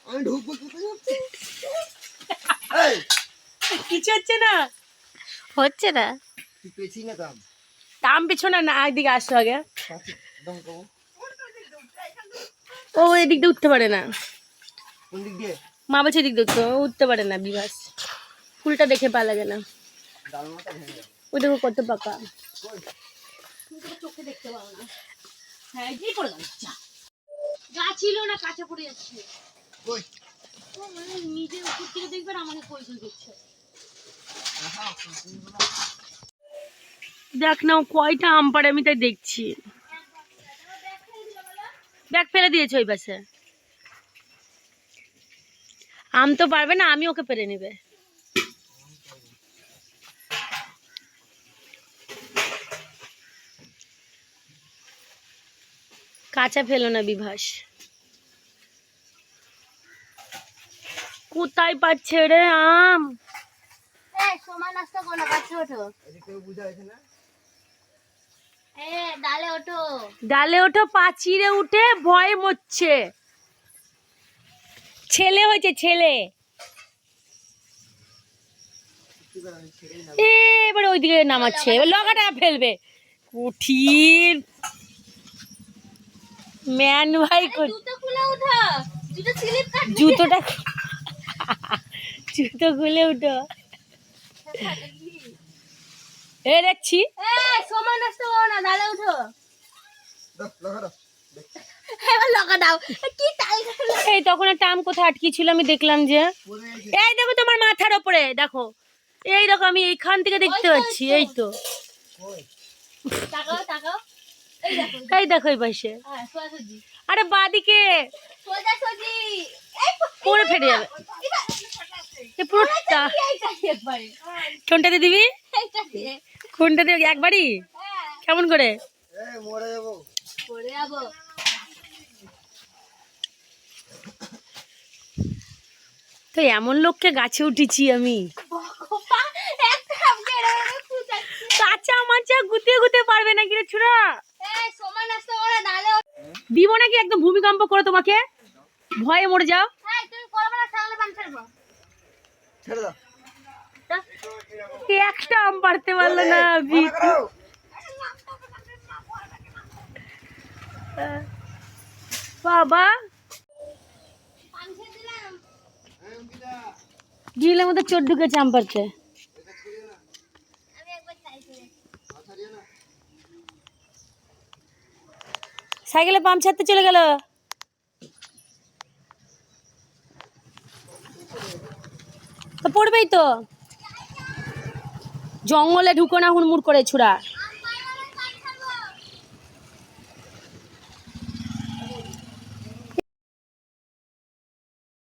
আমি ঢুকবো কিছু হচ্ছে না, হচ্ছে না। তুই পেছি না দাম দাম পেছনে না, একদিকে আসো আগে। দাম কম ও এদিক দিয়ে উঠতে পারে না, কোন দিক দিয়ে মা বলছে এদিক দিয়ে উঠতে পারে না বিভাস। ফুলটা দেখে পা লাগে না, ডালমাটা ভেঙে যাবে ওই দেখো কত পাকা। কই চোখে দেখতে পাও না। হ্যাঁ কি পড়ে গেল, গা ছিল না কাঁচা পড়ে যাচ্ছে। কই ও মানে নিজের উপর থেকে দেখবে আর আমাকে কই কই করছে। দেখ না কয়টা আম পাড়ে, আমি তাই দেখছি। ব্যাগ ফেলে দিয়েছে ওই পাশে। আম তো পারবে না, আমি ওকে পেরে নেবে। কাঁচা ফেলো না বিভাস। কোথায় পাচ্ছে রে আম? সময় নষ্ট করো না, কাছে ওঠো। এদিকে বুঝা আছে না ডালে ওঠো। ডালে ওঠো, পাচিরে উঠে ভয়ে মরছে। ছেলে হয়েছে ছেলে। এবার ওইদিকে নামাচ্ছে, এবার লগাটা ফেলবে। কঠিন ম্যান ভাই। জুতো খুলে ওঠো, জুতো স্লিপ কাটবে। জুতোটা জুতো খুলে উঠো। এ দেখছি সময় নষ্ট করো না, ডালে ওঠো। দাও লাগা দাও এবার লগা দাও। কি তাল গেল। এই তখন একটা আম কোথায় আটকি ছিল আমি দেখলাম যে, পড়ে গেছে এই দেখো তোমার মাথার ওপরে দেখো, এই দেখো আমি এইখান থেকে দেখতে পাচ্ছি। এই তো কই তাকাও তাকাও। এই দেখো, এই দেখো এই পাশে। হ্যাঁ সোজাসুজি। আরে বাদিকে সোজাসুজি। পরে ফেটে যাবে। এ পুরোটা একবারে। কোনটাতে দিবি, এইটা দিয়ে। কোনটাতে একবারই? হ্যাঁ, কেমন করে? মরে যাবো পড়ে যাবো। তো এমন লোককে গাছে উঠেছি আমি। ভগবান, একটা আমকে এরকম খুঁজাচ্ছে। কাঁচা মাচা গুতিয়ে গুতিয়ে পারবে না কিরে ছুরা। সময় নষ্ট করো না, ডালে ওঠো। দিব নাকি একদম ভূমিকম্প করে তোমাকে, ভয়ে মরে যাও। তুমি করবে না, তাহলে পান ছাড়বো। ছেড়ে দাও একটা আম পারতে পারলো না মানা করো বাবা। পান ছেড়ে দিলাম। গিলের মধ্যে চোর ঢুকেছে আম পারতে। আমি একবার ট্রাই করি। সাইকেলে পাম্প ছাড়তে চলে গেল। তো পড়বেই তো, জঙ্গলে ঢুকো না হুড়মুড় করে ছুরা।